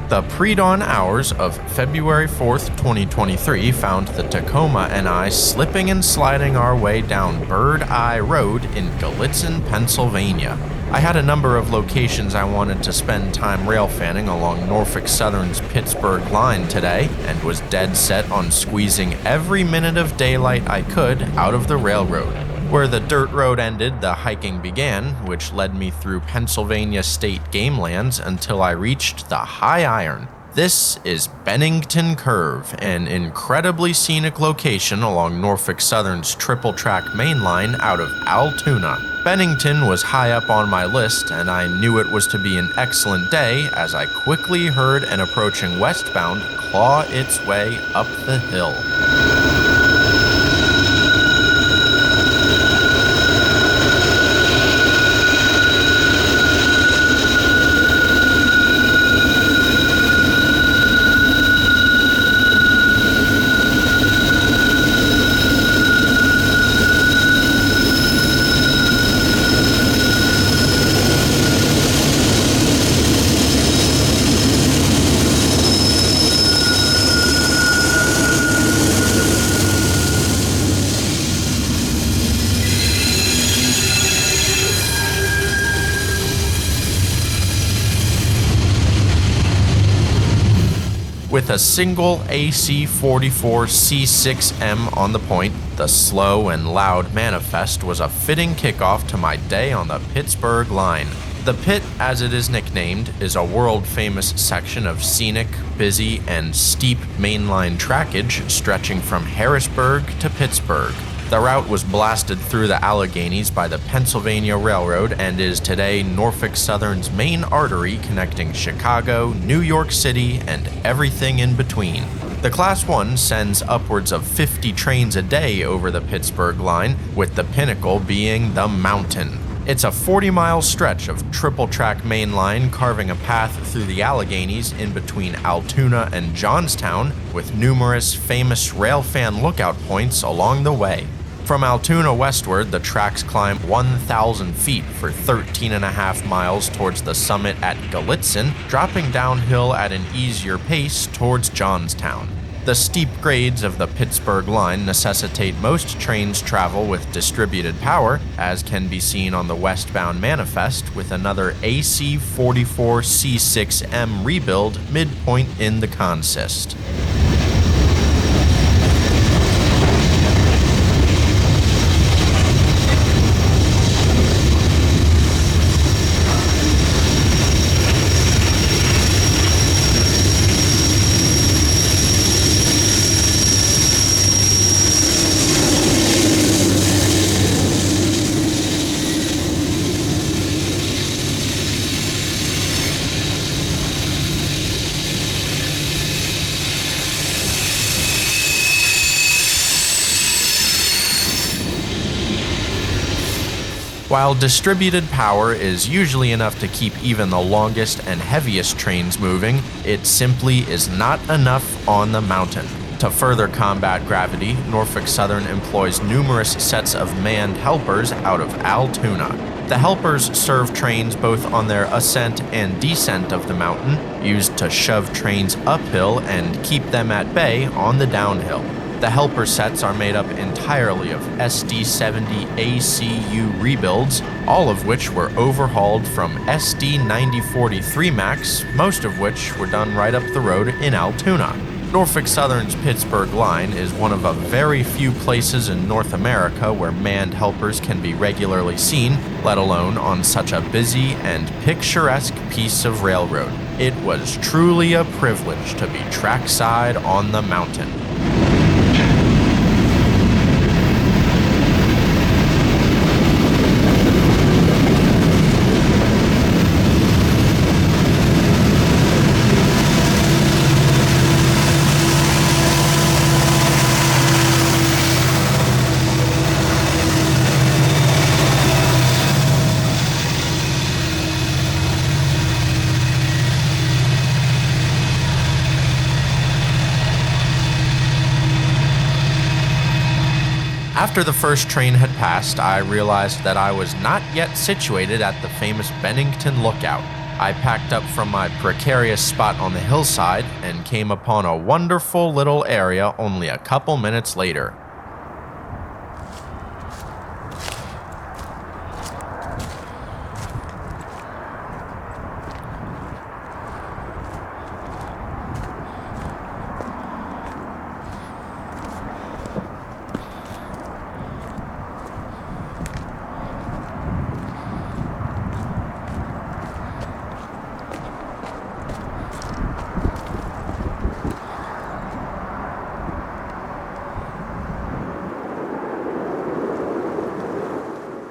The pre-dawn hours of February 4th, 2023 found the Tacoma and I slipping and sliding our way down Bird Eye Road in Gallitzin, Pennsylvania. I had a number of locations I wanted to spend time railfanning along Norfolk Southern's Pittsburgh line today, and was dead set on squeezing every minute of daylight I could out of the railroad. Where the dirt road ended, the hiking began, which led me through Pennsylvania state game lands until I reached the High Iron. This is Bennington Curve, an incredibly scenic location along Norfolk Southern's triple-track main line out of Altoona. Bennington was high up on my list, and I knew it was to be an excellent day as I quickly heard an approaching westbound claw its way up the hill. With a single AC-44C6M on the point, the slow and loud manifest was a fitting kickoff to my day on the Pittsburgh line. The Pit, as it is nicknamed, is a world-famous section of scenic, busy, and steep mainline trackage stretching from Harrisburg to Pittsburgh. The route was blasted through the Alleghenies by the Pennsylvania Railroad and is today Norfolk Southern's main artery connecting Chicago, New York City, and everything in between. The Class 1 sends upwards of 50 trains a day over the Pittsburgh line, with the pinnacle being the Mountain. It's a 40-mile stretch of triple-track main line carving a path through the Alleghenies in between Altoona and Johnstown, with numerous famous railfan lookout points along the way. From Altoona westward, the tracks climb 1,000 feet for 13.5 miles towards the summit at Gallitzin, dropping downhill at an easier pace towards Johnstown. The steep grades of the Pittsburgh line necessitate most trains travel with distributed power, as can be seen on the westbound manifest, with another AC-44C6M rebuild midpoint in the consist. While distributed power is usually enough to keep even the longest and heaviest trains moving, it simply is not enough on the Mountain. To further combat gravity, Norfolk Southern employs numerous sets of manned helpers out of Altoona. The helpers serve trains both on their ascent and descent of the mountain, used to shove trains uphill and keep them at bay on the downhill. The helper sets are made up entirely of SD-70 ACU rebuilds, all of which were overhauled from SD-9043 Max, most of which were done right up the road in Altoona. Norfolk Southern's Pittsburgh line is one of a very few places in North America where manned helpers can be regularly seen, let alone on such a busy and picturesque piece of railroad. It was truly a privilege to be trackside on the Mountain. After the first train had passed, I realized that I was not yet situated at the famous Bennington Lookout. I packed up from my precarious spot on the hillside and came upon a wonderful little area only a couple minutes later.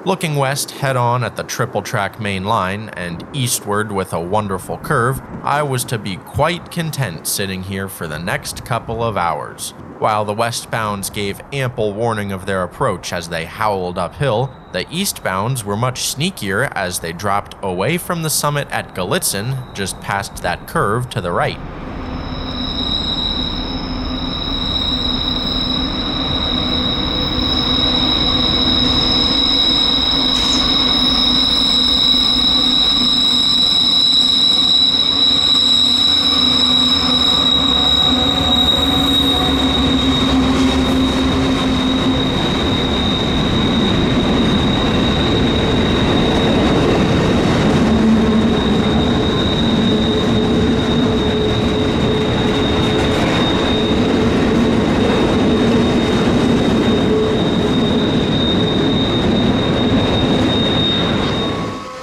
Looking west head-on at the triple-track main line and eastward with a wonderful curve, I was to be quite content sitting here for the next couple of hours. While the westbounds gave ample warning of their approach as they howled uphill, the eastbounds were much sneakier as they dropped away from the summit at Gallitzin just past that curve to the right.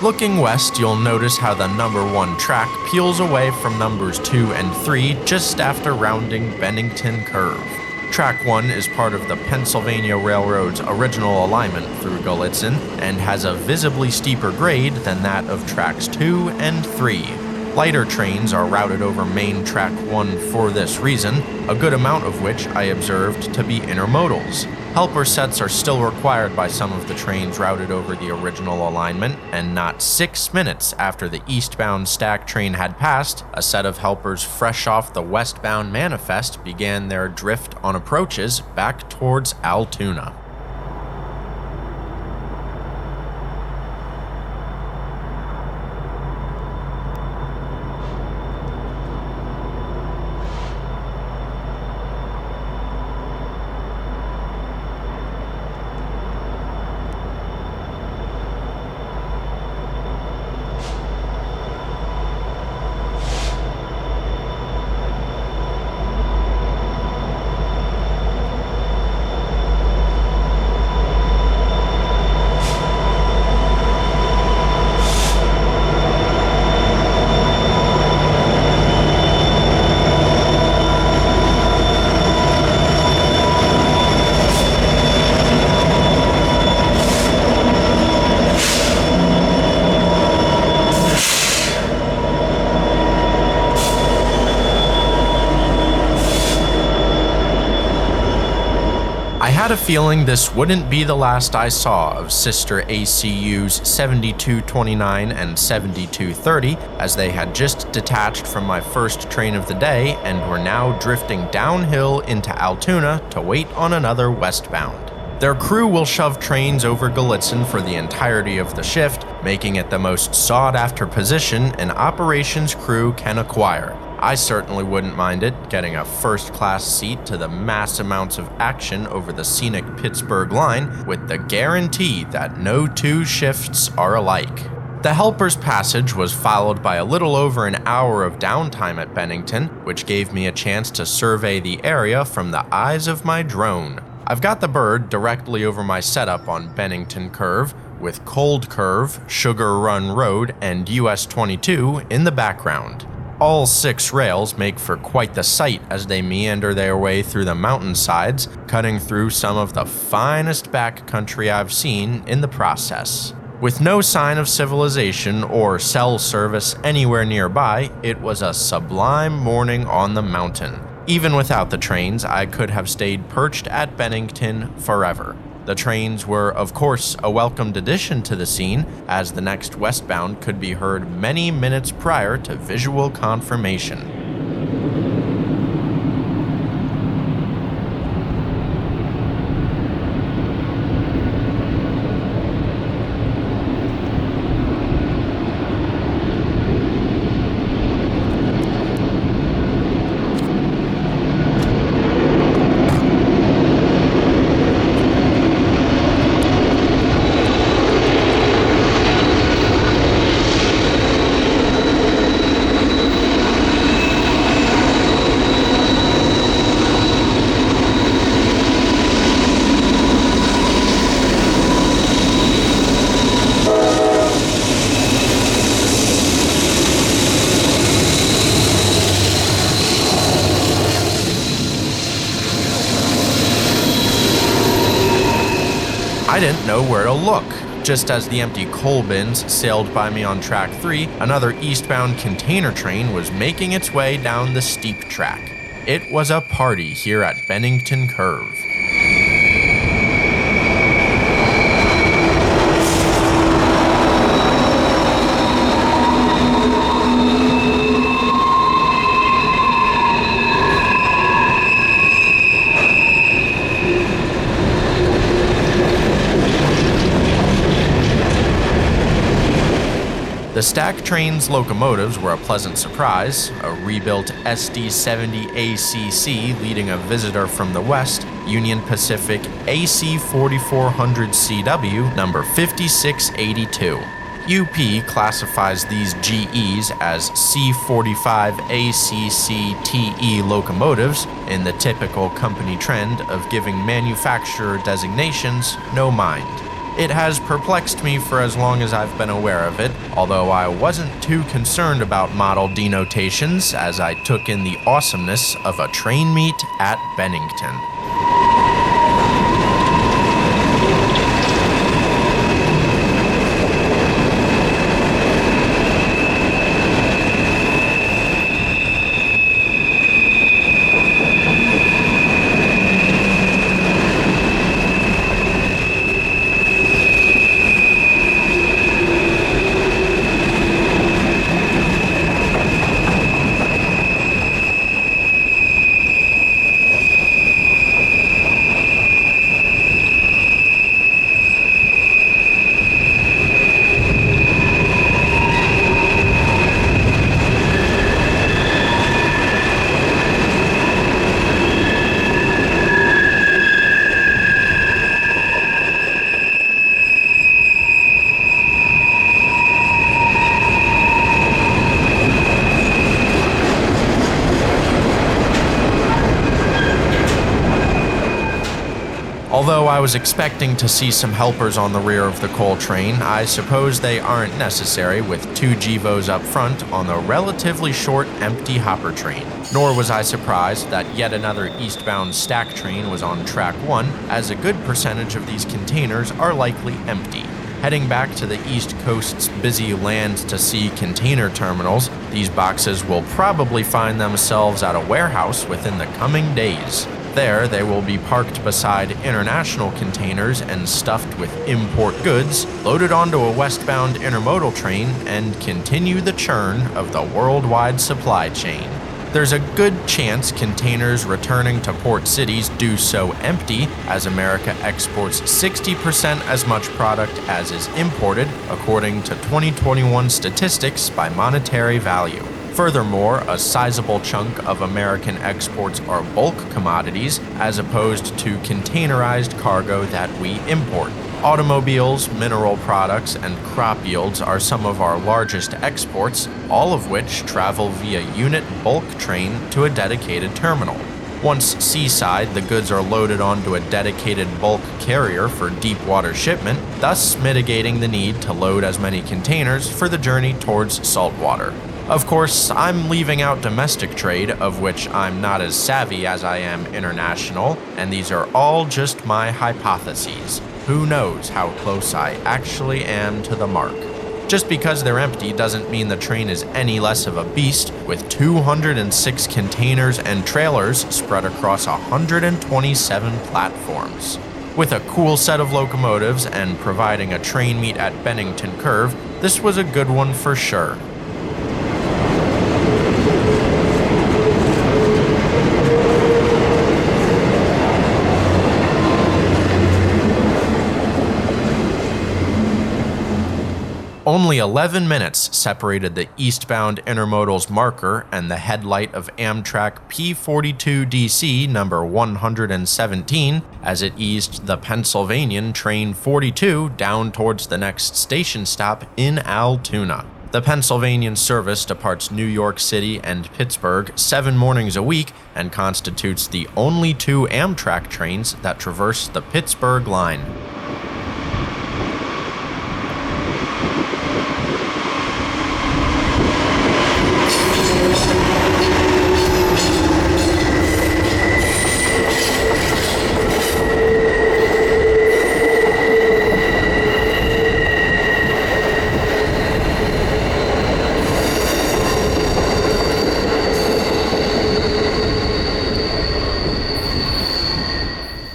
Looking west, you'll notice how the number 1 track peels away from numbers 2 and 3 just after rounding Bennington Curve. Track 1 is part of the Pennsylvania Railroad's original alignment through Gallitzin and has a visibly steeper grade than that of tracks 2 and 3. Lighter trains are routed over main track 1 for this reason, a good amount of which I observed to be intermodals. Helper sets are still required by some of the trains routed over the original alignment, and not 6 minutes after the eastbound stack train had passed, a set of helpers fresh off the westbound manifest began their drift on approaches back towards Altoona. I had a feeling this wouldn't be the last I saw of sister ACU's 7229 and 7230, as they had just detached from my first train of the day and were now drifting downhill into Altoona to wait on another westbound. Their crew will shove trains over Gallitzin for the entirety of the shift, making it the most sought-after position an operations crew can acquire. I certainly wouldn't mind it, getting a first-class seat to the mass amounts of action over the scenic Pittsburgh line, with the guarantee that no two shifts are alike. The Helper's Passage was followed by a little over an hour of downtime at Bennington, which gave me a chance to survey the area from the eyes of my drone. I've got the bird directly over my setup on Bennington Curve, with Cold Curve, Sugar Run Road, and US 22 in the background. All 6 rails make for quite the sight as they meander their way through the mountainsides, cutting through some of the finest backcountry I've seen in the process. With no sign of civilization or cell service anywhere nearby, it was a sublime morning on the mountain. Even without the trains, I could have stayed perched at Bennington forever. The trains were, of course, a welcomed addition to the scene, as the next westbound could be heard many minutes prior to visual confirmation. I didn't know where to look. Just as the empty coal bins sailed by me on track 3, another eastbound container train was making its way down the steep track. It was a party here at Bennington Curve. The stack train's locomotives were a pleasant surprise. A rebuilt SD-70 ACC leading a visitor from the west, Union Pacific AC 4400 CW number 5682. UP classifies these GEs as C45 ACC TE locomotives in the typical company trend of giving manufacturer designations no mind. It has perplexed me for as long as I've been aware of it, although I wasn't too concerned about model denotations as I took in the awesomeness of a train meet at Bennington. Although I was expecting to see some helpers on the rear of the coal train, I suppose they aren't necessary with 2 GEVOs up front on the relatively short, empty hopper train. Nor was I surprised that yet another eastbound stack train was on track 1, as a good percentage of these containers are likely empty. Heading back to the East Coast's busy land-to-sea container terminals, these boxes will probably find themselves at a warehouse within the coming days. There, they will be parked beside international containers and stuffed with import goods, loaded onto a westbound intermodal train, and continue the churn of the worldwide supply chain. There's a good chance containers returning to port cities do so empty, as America exports 60% as much product as is imported, according to 2021 statistics by Monetary Value. Furthermore, a sizable chunk of American exports are bulk commodities as opposed to containerized cargo that we import. Automobiles, mineral products, and crop yields are some of our largest exports, all of which travel via unit bulk train to a dedicated terminal. Once seaside, the goods are loaded onto a dedicated bulk carrier for deep water shipment, thus mitigating the need to load as many containers for the journey towards saltwater. Of course, I'm leaving out domestic trade, of which I'm not as savvy as I am international, and these are all just my hypotheses. Who knows how close I actually am to the mark? Just because they're empty doesn't mean the train is any less of a beast, with 206 containers and trailers spread across 127 platforms. With a cool set of locomotives and providing a train meet at Bennington Curve, this was a good one for sure. Only 11 minutes separated the eastbound intermodal's marker and the headlight of Amtrak P42DC number 117 as it eased the Pennsylvanian Train 42 down towards the next station stop in Altoona. The Pennsylvanian service departs New York City and Pittsburgh 7 mornings a week and constitutes the only 2 Amtrak trains that traverse the Pittsburgh line.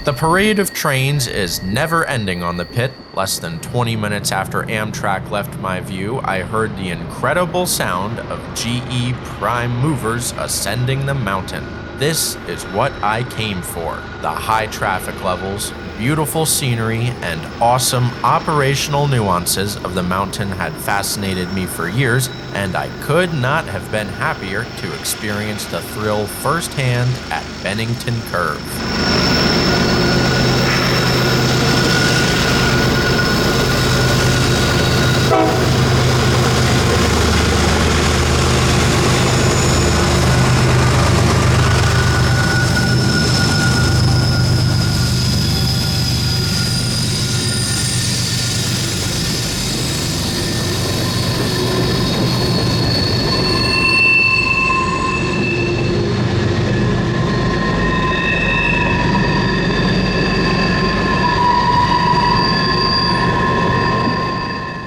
The parade of trains is never ending on the pit. Less than 20 minutes after Amtrak left my view, I heard the incredible sound of GE prime movers ascending the mountain. This is what I came for. The high traffic levels, beautiful scenery, and awesome operational nuances of the mountain had fascinated me for years, and I could not have been happier to experience the thrill firsthand at Bennington Curve.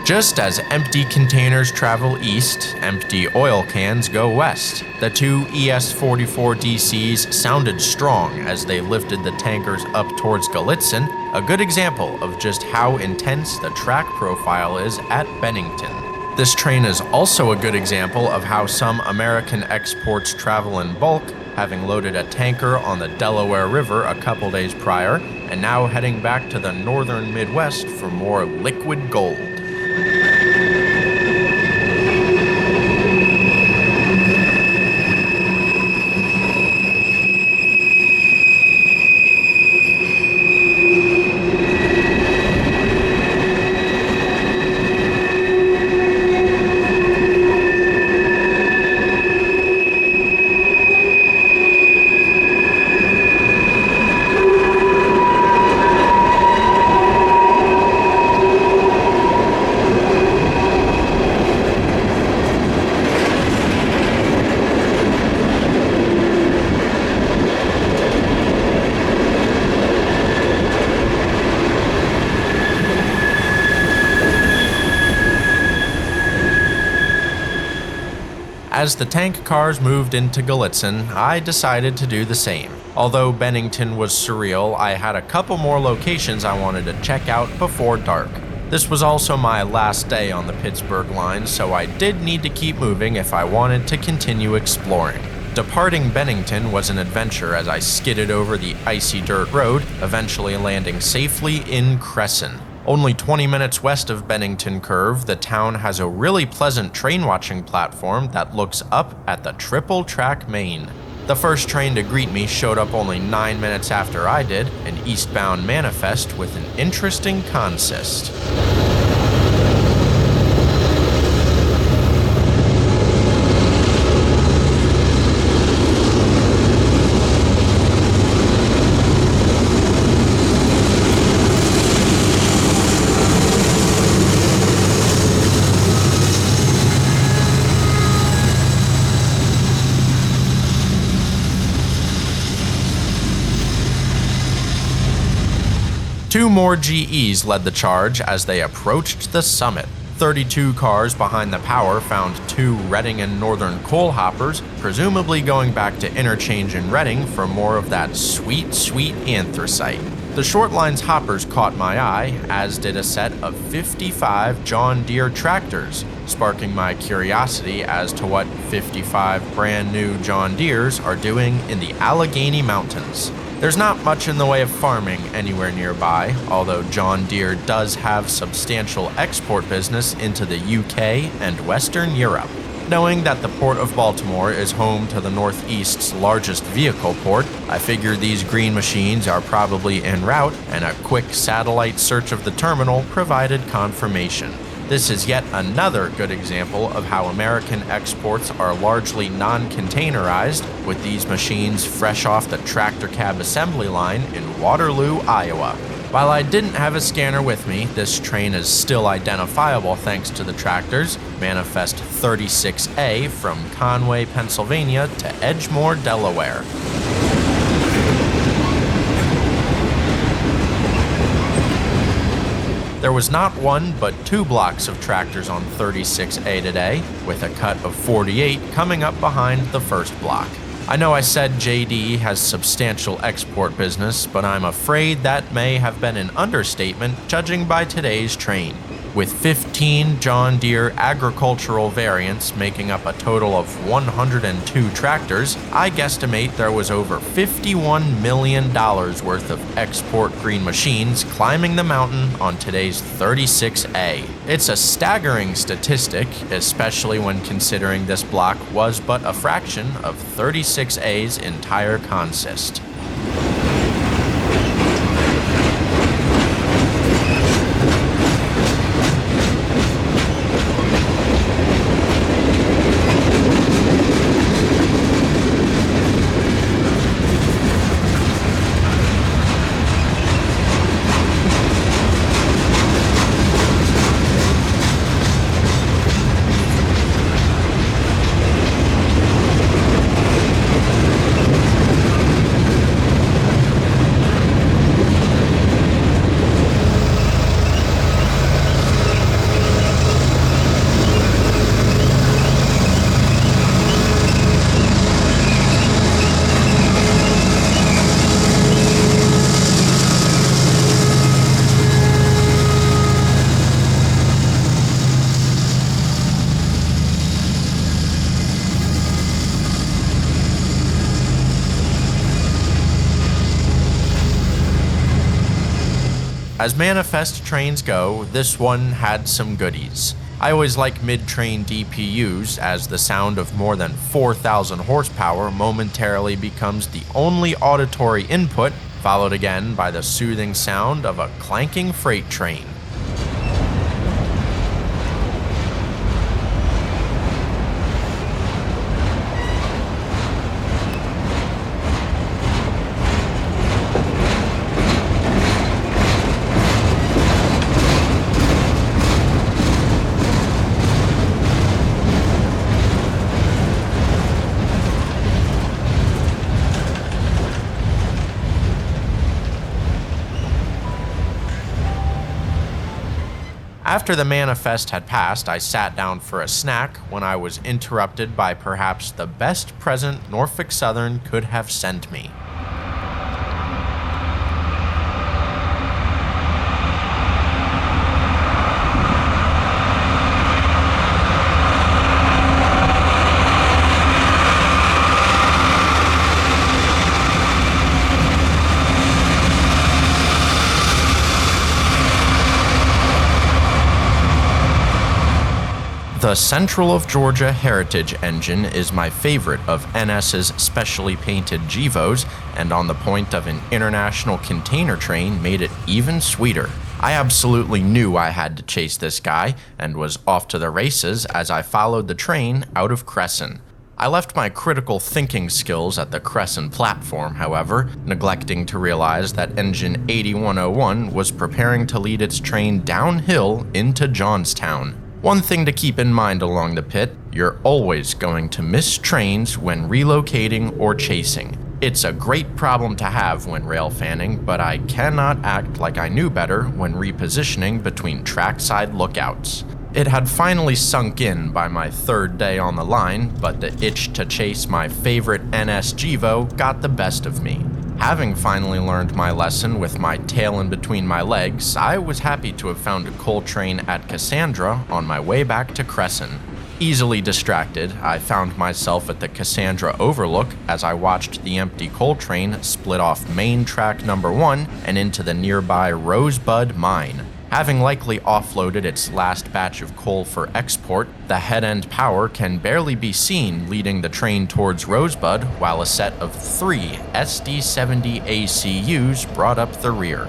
Just as empty containers travel east, empty oil cans go west. The two ES-44DCs sounded strong as they lifted the tankers up towards Gallitzin, a good example of just how intense the track profile is at Bennington. This train is also a good example of how some American exports travel in bulk, having loaded a tanker on the Delaware River a couple days prior, and now heading back to the northern Midwest for more liquid gold. As the tank cars moved into Gallitzin, I decided to do the same. Although Bennington was surreal, I had a couple more locations I wanted to check out before dark. This was also my last day on the Pittsburgh line, so I did need to keep moving if I wanted to continue exploring. Departing Bennington was an adventure as I skidded over the icy dirt road, eventually landing safely in Cresson. Only 20 minutes west of Bennington Curve, the town has a really pleasant train watching platform that looks up at the triple track main. The first train to greet me showed up only 9 minutes after I did, an eastbound manifest with an interesting consist. Two more GEs led the charge as they approached the summit. 32 cars behind the power found two Reading and Northern coal hoppers, presumably going back to interchange in Reading for more of that sweet, sweet anthracite. The short line's hoppers caught my eye, as did a set of 55 John Deere tractors, sparking my curiosity as to what 55 brand new John Deeres are doing in the Allegheny Mountains. There's not much in the way of farming anywhere nearby, although John Deere does have substantial export business into the UK and Western Europe. Knowing that the Port of Baltimore is home to the Northeast's largest vehicle port, I figured these green machines are probably en route, and a quick satellite search of the terminal provided confirmation. This is yet another good example of how American exports are largely non-containerized, with these machines fresh off the tractor cab assembly line in Waterloo, Iowa. While I didn't have a scanner with me, this train is still identifiable thanks to the tractors, Manifest 36A from Conway, Pennsylvania to Edgemoor, Delaware. There was not one, but two blocks of tractors on 36A today, with a cut of 48 coming up behind the first block. I know I said JD has substantial export business, but I'm afraid that may have been an understatement judging by today's train. With 15 John Deere agricultural variants making up a total of 102 tractors, I guesstimate there was over $51 million worth of export green machines climbing the mountain on today's 36A. It's a staggering statistic, especially when considering this block was but a fraction of 36A's entire consist. As manifest trains go, this one had some goodies. I always like mid-train DPUs, as the sound of more than 4,000 horsepower momentarily becomes the only auditory input, followed again by the soothing sound of a clanking freight train. After the manifest had passed, I sat down for a snack when I was interrupted by perhaps the best present Norfolk Southern could have sent me. The Central of Georgia Heritage engine is my favorite of NS's specially painted GEVOs, and on the point of an international container train made it even sweeter. I absolutely knew I had to chase this guy, and was off to the races as I followed the train out of Cresson. I left my critical thinking skills at the Cresson platform, however, neglecting to realize that engine 8101 was preparing to lead its train downhill into Johnstown. One thing to keep in mind along the pit, you're always going to miss trains when relocating or chasing. It's a great problem to have when rail fanning, but I cannot act like I knew better when repositioning between trackside lookouts. It had finally sunk in by my third day on the line, but the itch to chase my favorite NS GEVO got the best of me. Having finally learned my lesson with my tail in between my legs, I was happy to have found a coal train at Cassandra on my way back to Cresson. Easily distracted, I found myself at the Cassandra Overlook as I watched the empty coal train split off main track number 1 and into the nearby Rosebud mine. Having likely offloaded its last batch of coal for export, the head-end power can barely be seen leading the train towards Rosebud, while a set of 3 SD-70 ACUs brought up the rear.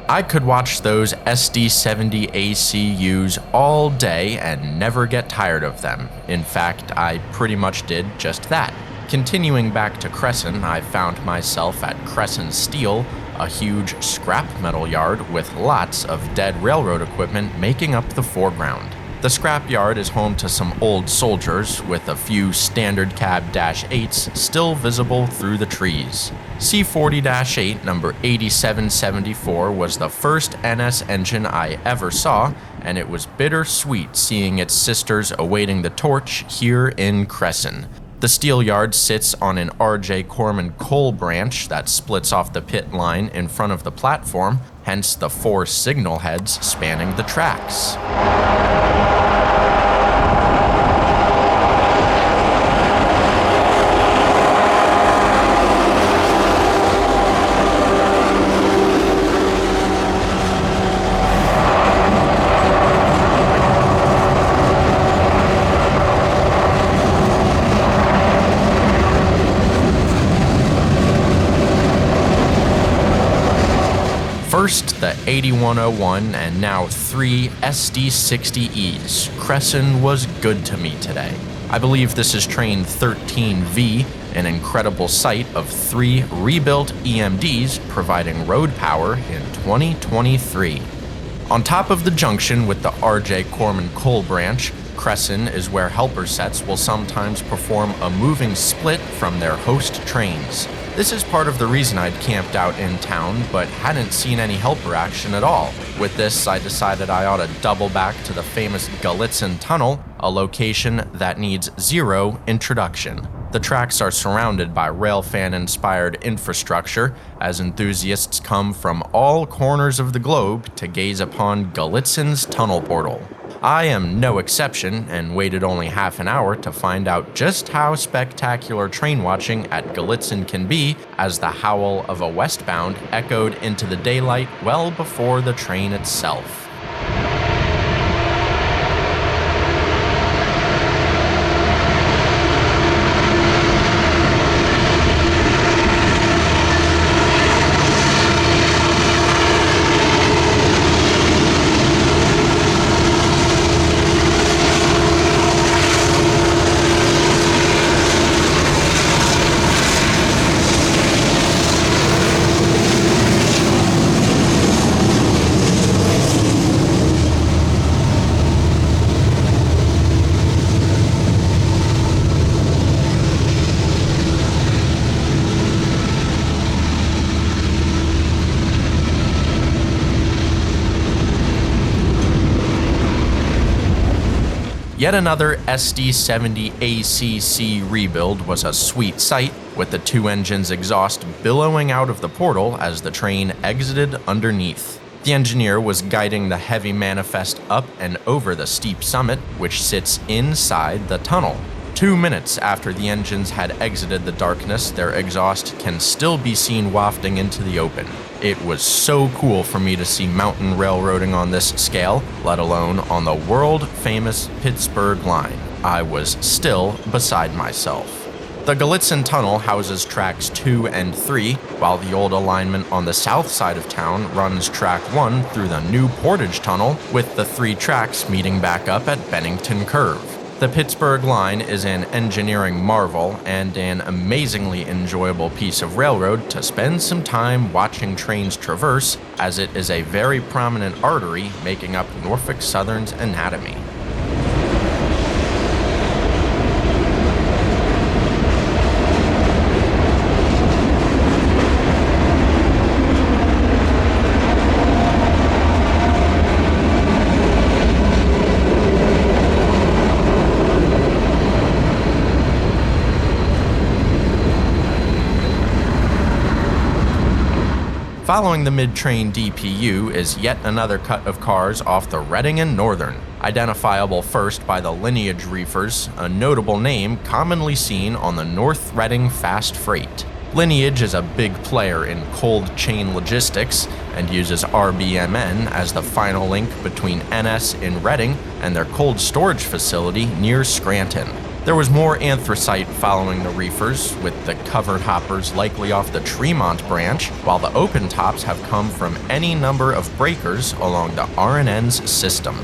I could watch those SD70 ACUs all day and never get tired of them. In fact, I pretty much did just that. Continuing back to Cresson, I found myself at Cresson Steel, a huge scrap metal yard with lots of dead railroad equipment making up the foreground. The scrap yard is home to some old soldiers, with a few standard cab Dash 8s still visible through the trees. C40-8 number 8774 was the first NS engine I ever saw, and it was bittersweet seeing its sisters awaiting the torch here in Cresson. The steel yard sits on an R.J. Corman coal branch that splits off the pit line in front of the platform, hence the 4 signal heads spanning the tracks. First, the 8101 and now 3 SD60Es. Cresson was good to me today. I believe this is train 13V, an incredible sight of 3 rebuilt EMDs providing road power in 2023. On top of the junction with the R.J. Corman coal branch, Cresson is where helper sets will sometimes perform a moving split from their host trains. This is part of the reason I'd camped out in town but hadn't seen any helper action at all. With this, I decided I ought to double back to the famous Gallitzin Tunnel, a location that needs zero introduction. The tracks are surrounded by railfan-inspired infrastructure as enthusiasts come from all corners of the globe to gaze upon Gallitzin's tunnel portal. I am no exception and waited only half an hour to find out just how spectacular train watching at Gallitzin can be, as the howl of a westbound echoed into the daylight well before the train itself. Yet another SD70 ACC rebuild was a sweet sight, with the 2 engines' exhaust billowing out of the portal as the train exited underneath. The engineer was guiding the heavy manifest up and over the steep summit, which sits inside the tunnel. 2 minutes after the engines had exited the darkness, their exhaust can still be seen wafting into the open. It was so cool for me to see mountain railroading on this scale, let alone on the world-famous Pittsburgh line. I was still beside myself. The Gallitzin Tunnel houses tracks 2 and 3, while the old alignment on the south side of town runs track 1 through the new Portage Tunnel, with the 3 tracks meeting back up at Bennington Curve. The Pittsburgh line is an engineering marvel and an amazingly enjoyable piece of railroad to spend some time watching trains traverse, as it is a very prominent artery making up Norfolk Southern's anatomy. Following the mid-train DPU is yet another cut of cars off the Reading and Northern, identifiable first by the Lineage Reefers, a notable name commonly seen on the North Reading Fast Freight. Lineage is a big player in cold chain logistics and uses RBMN as the final link between NS in Reading and their cold storage facility near Scranton. There was more anthracite following the reefers, with the covered hoppers likely off the Tremont branch, while the open tops have come from any number of breakers along the RNN's system.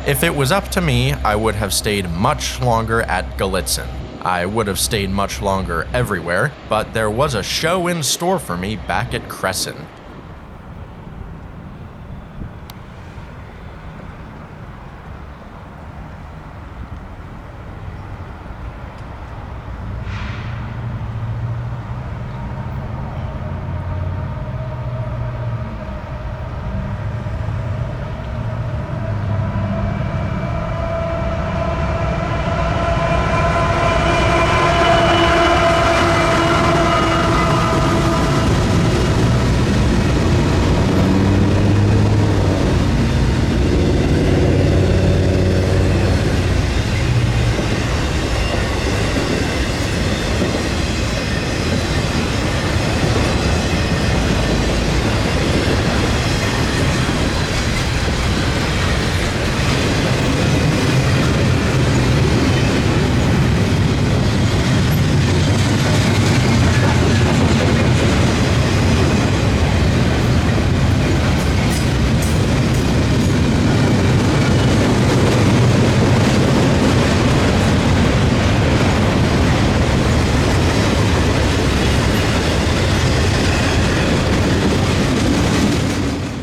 If it was up to me, I would have stayed much longer at Gallitzin. I would have stayed much longer everywhere, but there was a show in store for me back at Crescent.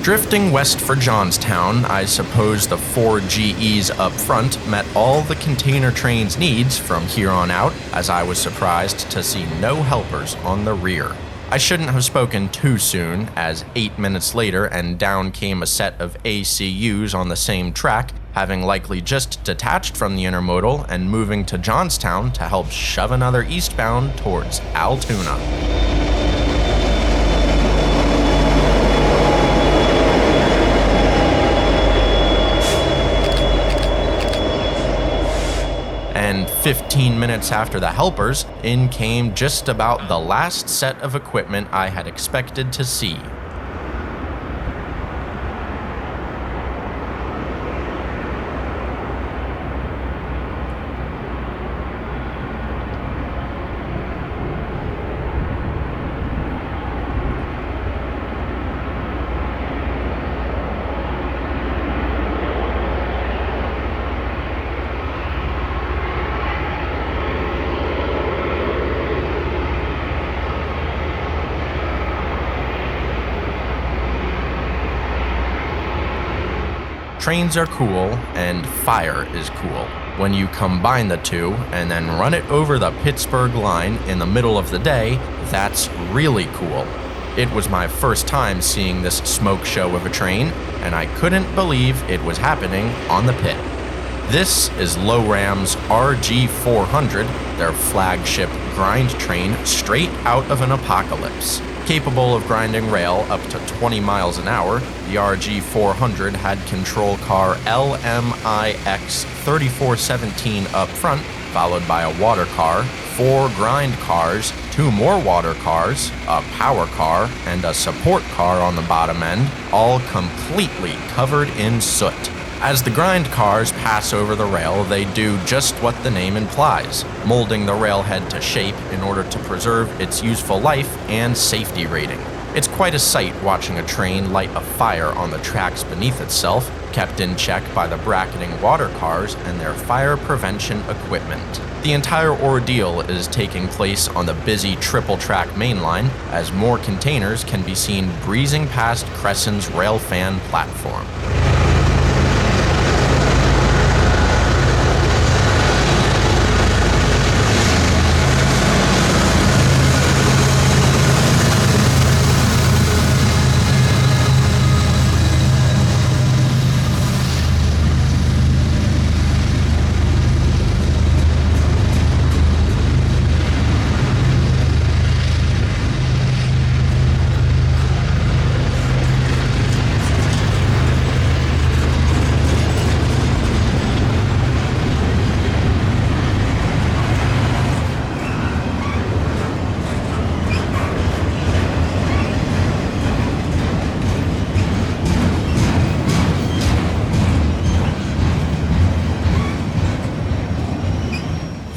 Drifting west for Johnstown, I suppose the 4 GEs up front met all the container train's needs from here on out, as I was surprised to see no helpers on the rear. I shouldn't have spoken too soon, as 8 minutes later and down came a set of ACUs on the same track, having likely just detached from the intermodal and moving to Johnstown to help shove another eastbound towards Altoona. And 15 minutes after the helpers, in came just about the last set of equipment I had expected to see. Trains are cool, and fire is cool. When you combine the two and then run it over the Pittsburgh line in the middle of the day, that's really cool. It was my first time seeing this smoke show of a train, and I couldn't believe it was happening on the pit. This is Low-Ram's RG400, their flagship grind train straight out of an apocalypse. Capable of grinding rail up to 20 miles an hour, the RG400 had control car LMIX 3417 up front, followed by a water car, 4 grind cars, 2 more water cars, a power car, and a support car on the bottom end, all completely covered in soot. As the grind cars pass over the rail, they do just what the name implies, molding the railhead to shape in order to preserve its useful life and safety rating. It's quite a sight watching a train light a fire on the tracks beneath itself, kept in check by the bracketing water cars and their fire prevention equipment. The entire ordeal is taking place on the busy triple-track mainline, as more containers can be seen breezing past Crescen's railfan platform.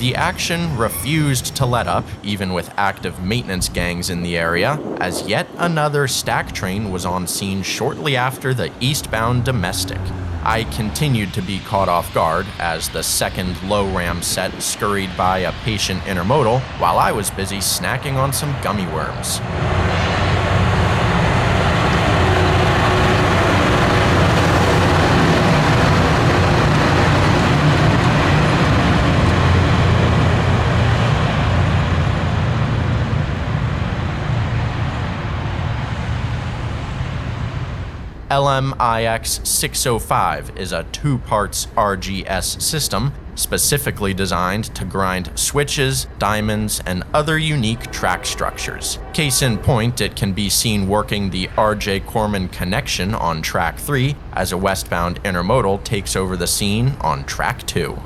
The action refused to let up, even with active maintenance gangs in the area, as yet another stack train was on scene shortly after the eastbound domestic. I continued to be caught off guard as the second low ram set scurried by a patient intermodal while I was busy snacking on some gummy worms. LMIX 605 is a two-parts RGS system specifically designed to grind switches, diamonds, and other unique track structures. Case in point, it can be seen working the RJ Corman connection on track 3 as a westbound intermodal takes over the scene on track 2.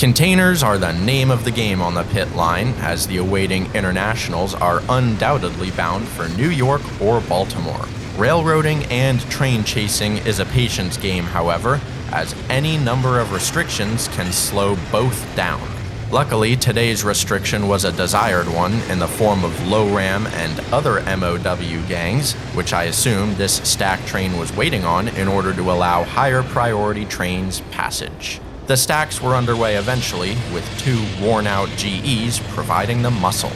Containers are the name of the game on the pit line, as the awaiting internationals are undoubtedly bound for New York or Baltimore. Railroading and train chasing is a patience game, however, as any number of restrictions can slow both down. Luckily, today's restriction was a desired one in the form of low ram and other MOW gangs, which I assume this stack train was waiting on in order to allow higher priority trains passage. The stacks were underway eventually, with two worn-out GEs providing the muscle.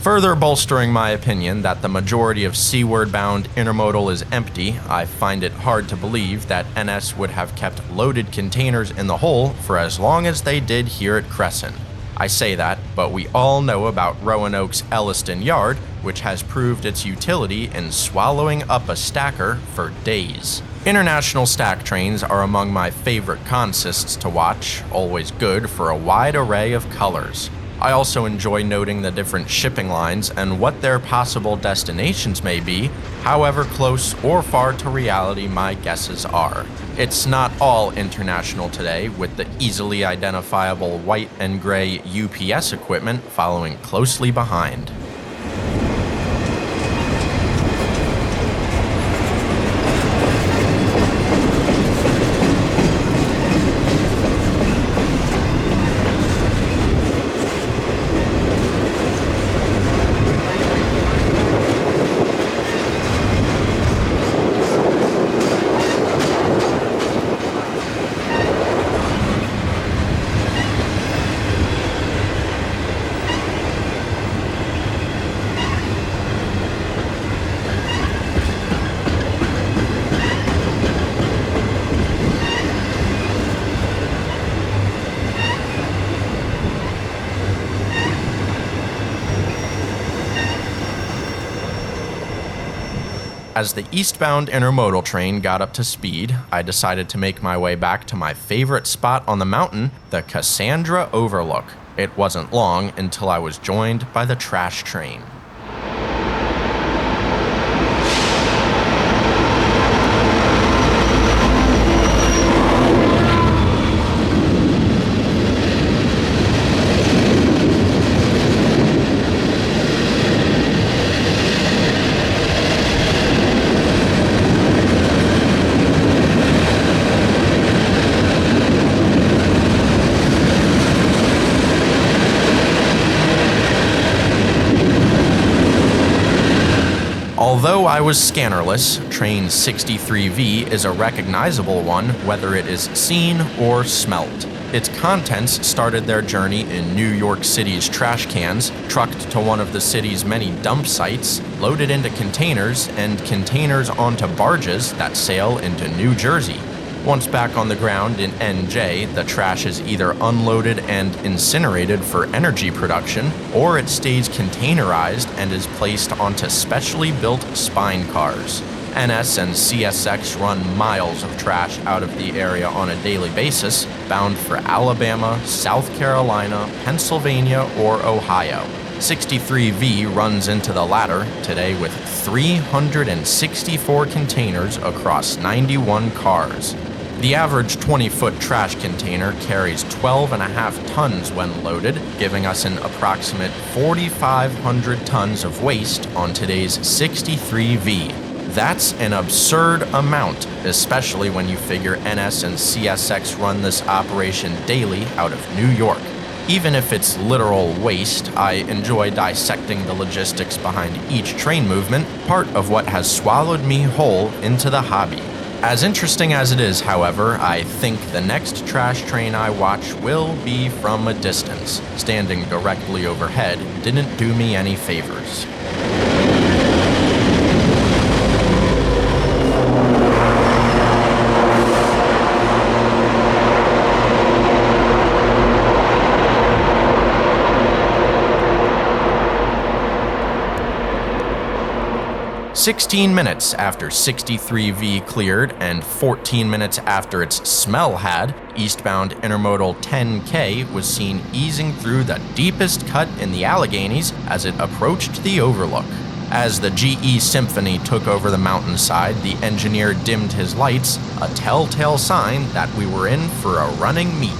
Further bolstering my opinion that the majority of seaward-bound intermodal is empty, I find it hard to believe that NS would have kept loaded containers in the hole for as long as they did here at Crescent. I say that, but we all know about Roanoke's Elliston Yard, which has proved its utility in swallowing up a stacker for days. International stack trains are among my favorite consists to watch, always good for a wide array of colors. I also enjoy noting the different shipping lines and what their possible destinations may be, however close or far to reality my guesses are. It's not all international today, with the easily identifiable white and gray UPS equipment following closely behind. As the eastbound intermodal train got up to speed, I decided to make my way back to my favorite spot on the mountain, the Cassandra Overlook. It wasn't long until I was joined by the trash train. Although I was scannerless, Train 63V is a recognizable one whether it is seen or smelt. Its contents started their journey in New York City's trash cans, trucked to one of the city's many dump sites, loaded into containers, and containers onto barges that sail into New Jersey. Once back on the ground in NJ, the trash is either unloaded and incinerated for energy production, or it stays containerized and is placed onto specially built spine cars. NS and CSX run miles of trash out of the area on a daily basis, bound for Alabama, South Carolina, Pennsylvania, or Ohio. 63V runs into the latter today with 364 containers across 91 cars. The average 20-foot trash container carries 12.5 tons when loaded, giving us an approximate 4,500 tons of waste on today's 63V. That's an absurd amount, especially when you figure NS and CSX run this operation daily out of New York. Even if it's literal waste, I enjoy dissecting the logistics behind each train movement, part of what has swallowed me whole into the hobby. As interesting as it is, however, I think the next trash train I watch will be from a distance. Standing directly overhead didn't do me any favors. "16 minutes after 63V cleared and 14 minutes after its smell had, eastbound intermodal 10K was seen easing through the deepest cut in the Alleghenies as it approached the overlook. As the GE Symphony took over the mountainside, the engineer dimmed his lights, a telltale sign that we were in for a running meet.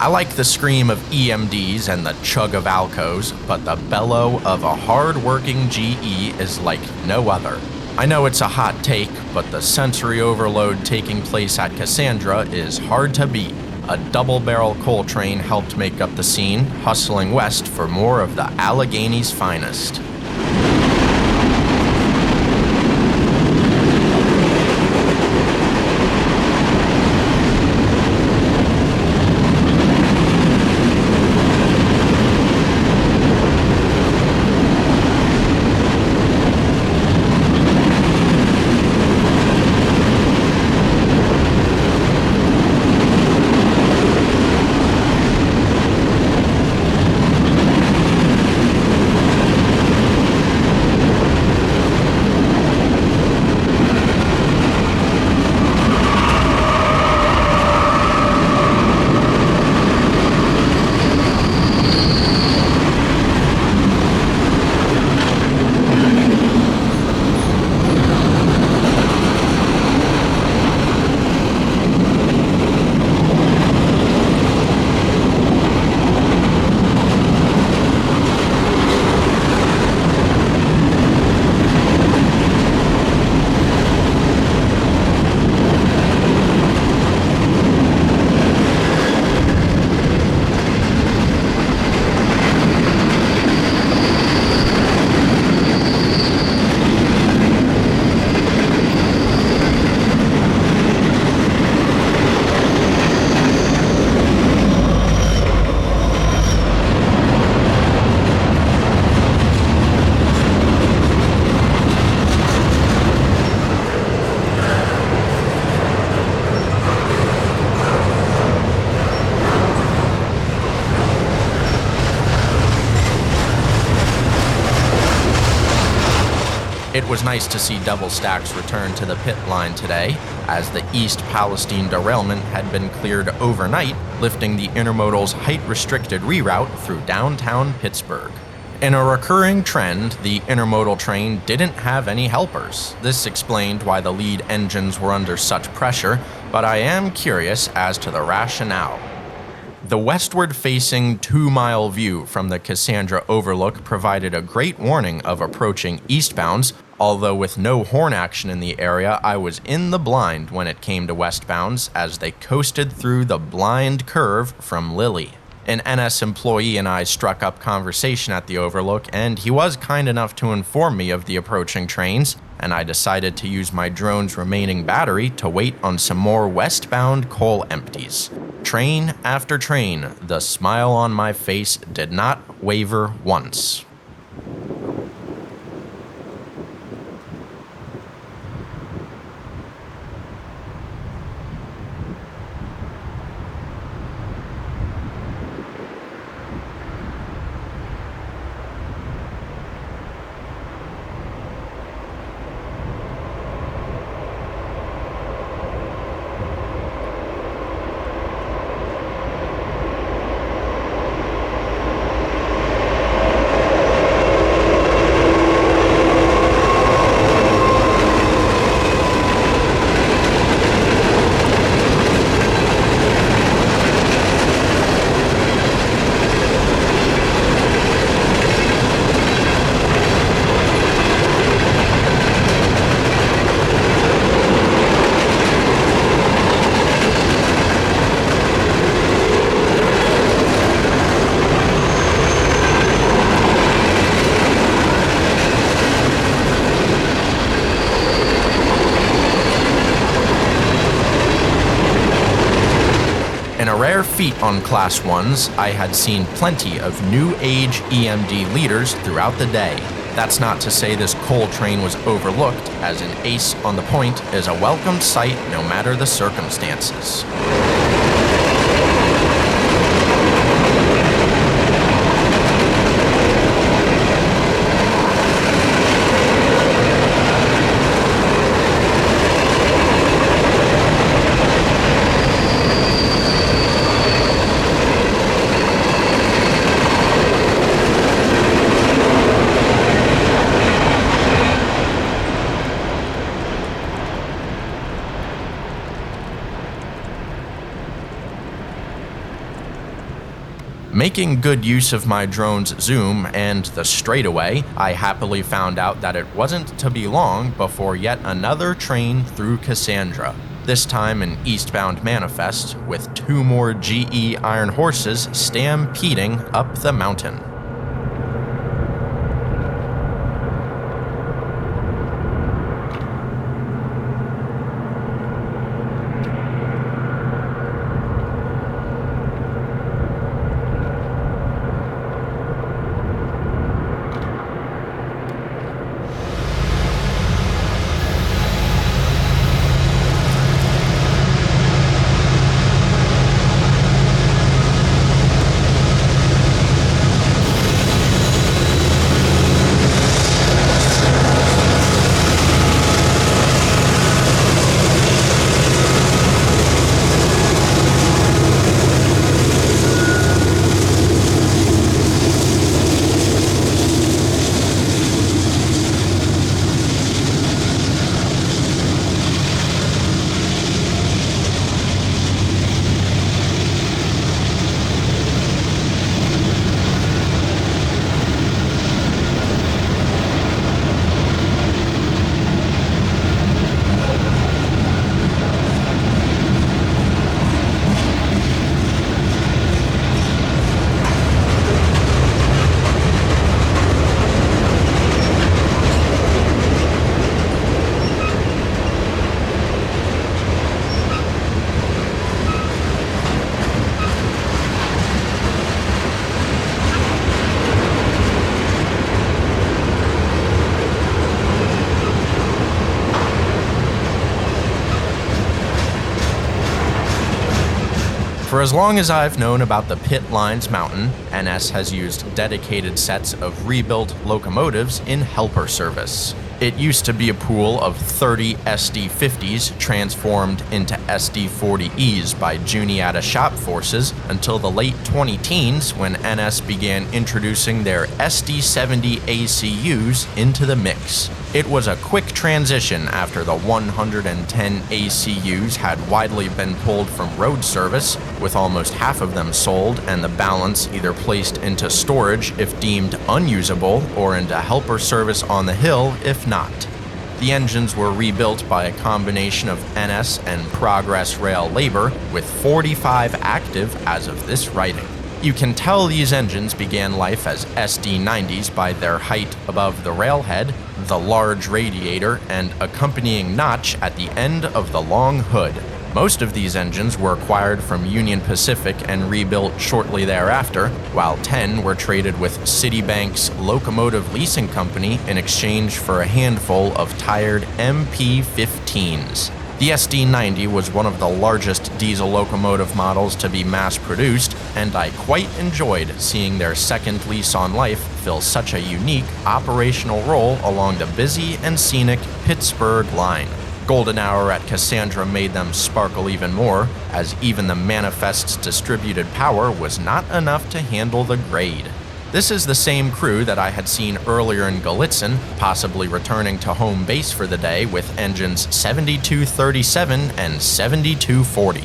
I like the scream of EMDs and the chug of Alcos, but the bellow of a hard-working GE is like no other. I know it's a hot take, but the sensory overload taking place at Cassandra is hard to beat. A double-barrel coal train helped make up the scene, hustling west for more of the Allegheny's finest. It was nice to see double stacks return to the pit line today, as the East Palestine derailment had been cleared overnight, lifting the Intermodal's height-restricted reroute through downtown Pittsburgh. In a recurring trend, the Intermodal train didn't have any helpers. This explained why the lead engines were under such pressure, but I am curious as to the rationale. The westward-facing 2-mile view from the Cassandra Overlook provided a great warning of approaching eastbounds, although with no horn action in the area, I was in the blind when it came to westbounds as they coasted through the blind curve from Lilly. An NS employee and I struck up conversation at the Overlook, and he was kind enough to inform me of the approaching trains, and I decided to use my drone's remaining battery to wait on some more westbound coal empties. Train after train, the smile on my face did not waver once. In a rare feat on Class 1s, I had seen plenty of new age EMD leaders throughout the day. That's not to say this coal train was overlooked, as an ace on the point is a welcome sight no matter the circumstances. Making good use of my drone's zoom and the straightaway, I happily found out that it wasn't to be long before yet another train through Cassandra. This time an eastbound manifest with 2 more GE Iron Horses stampeding up the mountain. For as long as I've known about the Pit Lines Mountain, NS has used dedicated sets of rebuilt locomotives in helper service. It used to be a pool of 30 SD50s transformed into SD40Es by Juniata shop forces until the late 20-teens when NS began introducing their SD70 ACUs into the mix. It was a quick transition after the 110 ACUs had widely been pulled from road service, with almost half of them sold and the balance either placed into storage if deemed unusable or into helper service on the hill if not. The engines were rebuilt by a combination of NS and Progress Rail labor, with 45 active as of this writing. You can tell these engines began life as SD90s by their height above the railhead, the large radiator, and accompanying notch at the end of the long hood. Most of these engines were acquired from Union Pacific and rebuilt shortly thereafter, while 10 were traded with Citibank's Locomotive Leasing Company in exchange for a handful of tired MP15s. The SD90 was one of the largest diesel locomotive models to be mass-produced, and I quite enjoyed seeing their second lease on life fill such a unique operational role along the busy and scenic Pittsburgh line. Golden hour at Cassandra made them sparkle even more, as even the manifest's distributed power was not enough to handle the grade. This is the same crew that I had seen earlier in Gallitzin, possibly returning to home base for the day with engines 7237 and 7240.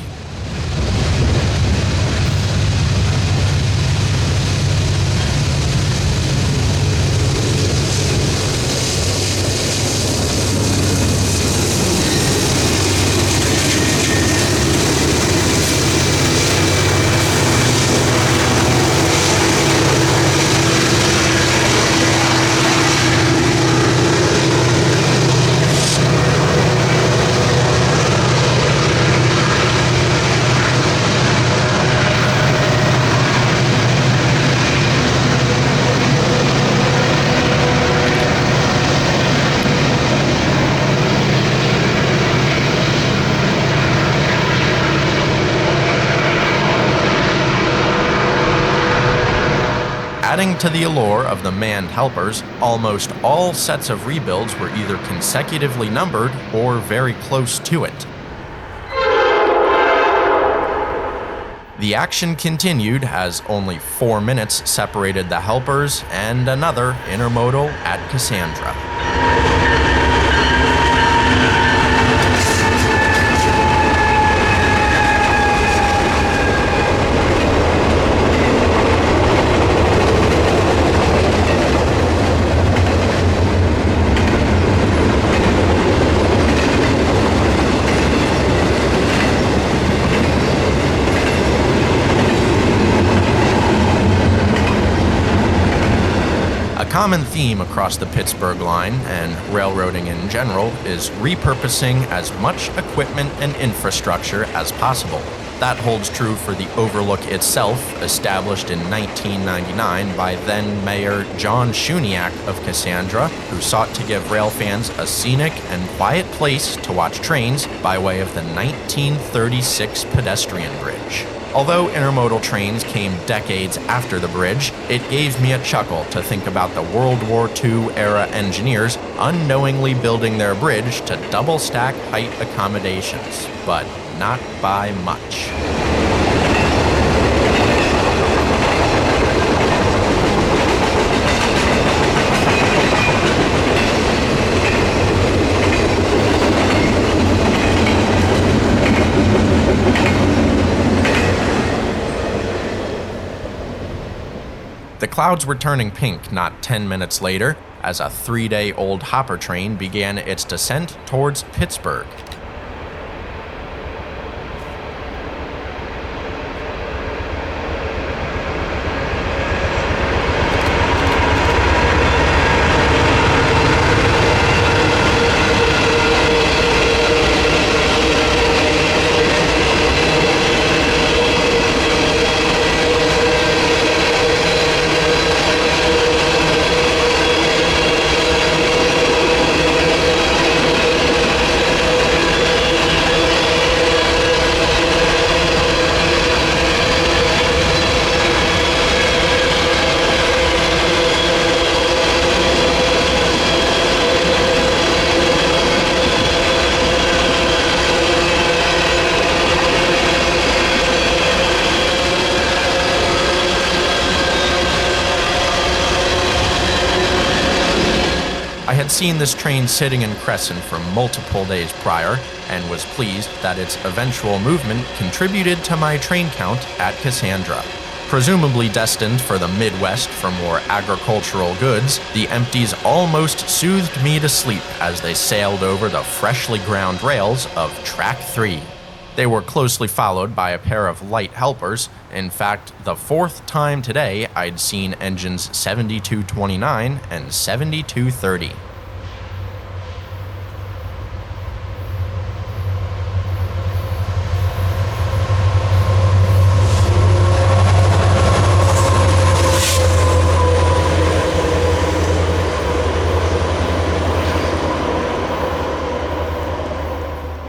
Adding to the allure of the manned helpers, almost all sets of rebuilds were either consecutively numbered or very close to it. The action continued as only 4 minutes separated the helpers and another intermodal at Cassandra. common theme across the Pittsburgh line and railroading in general is repurposing as much equipment and infrastructure as possible. That holds true for the Overlook itself, established in 1999 by then-Mayor John Shuniak of Cassandra, who sought to give rail fans a scenic and quiet place to watch trains by way of the 1936 pedestrian bridge. Although intermodal trains came decades after the bridge, it gave me a chuckle to think about the World War II-era engineers unknowingly building their bridge to double-stack height accommodations, but not by much. The clouds were turning pink not 10 minutes later as a 3-day-old hopper train began its descent towards Pittsburgh. I had seen this train sitting in Crescent for multiple days prior, and was pleased that its eventual movement contributed to my train count at Cassandra. Presumably destined for the Midwest for more agricultural goods, the empties almost soothed me to sleep as they sailed over the freshly ground rails of Track 3. They were closely followed by a pair of light helpers. In fact, the fourth time today I'd seen engines 7229 and 7230.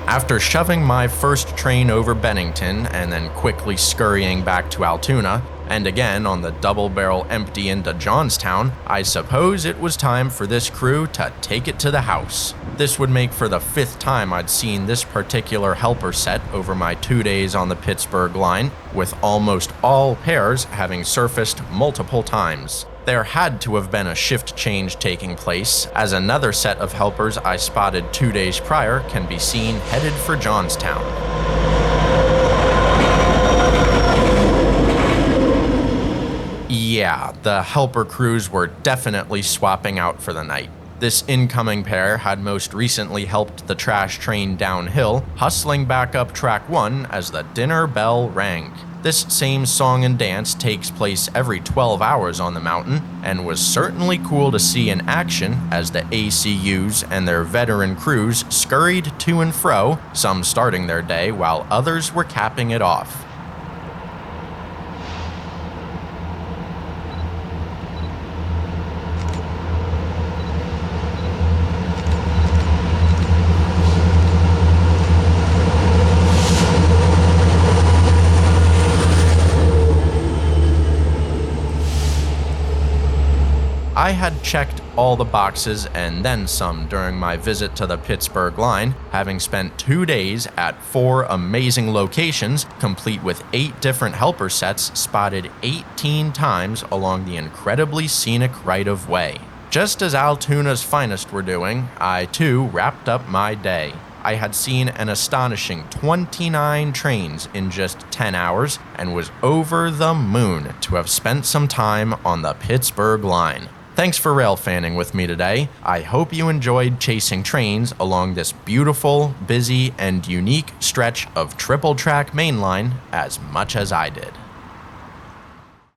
After shoving my first train over Bennington and then quickly scurrying back to Altoona, and again on the double-barrel empty into Johnstown, I suppose it was time for this crew to take it to the house. This would make for the fifth time I'd seen this particular helper set over my 2 days on the Pittsburgh line, with almost all pairs having surfaced multiple times. There had to have been a shift change taking place, as another set of helpers I spotted 2 days prior can be seen headed for Johnstown. Yeah, the helper crews were definitely swapping out for the night. This incoming pair had most recently helped the trash train downhill, hustling back up Track 1 as the dinner bell rang. This same song and dance takes place every 12 hours on the mountain, and was certainly cool to see in action as the ACUs and their veteran crews scurried to and fro, some starting their day while others were capping it off. I had checked all the boxes and then some during my visit to the Pittsburgh line, having spent 2 days at 4 amazing locations, complete with 8 different helper sets spotted 18 times along the incredibly scenic right-of-way. Just as Altoona's finest were doing, I too wrapped up my day. I had seen an astonishing 29 trains in just 10 hours and was over the moon to have spent some time on the Pittsburgh line. Thanks for rail fanning with me today. I hope you enjoyed chasing trains along this beautiful, busy, and unique stretch of triple track mainline as much as I did.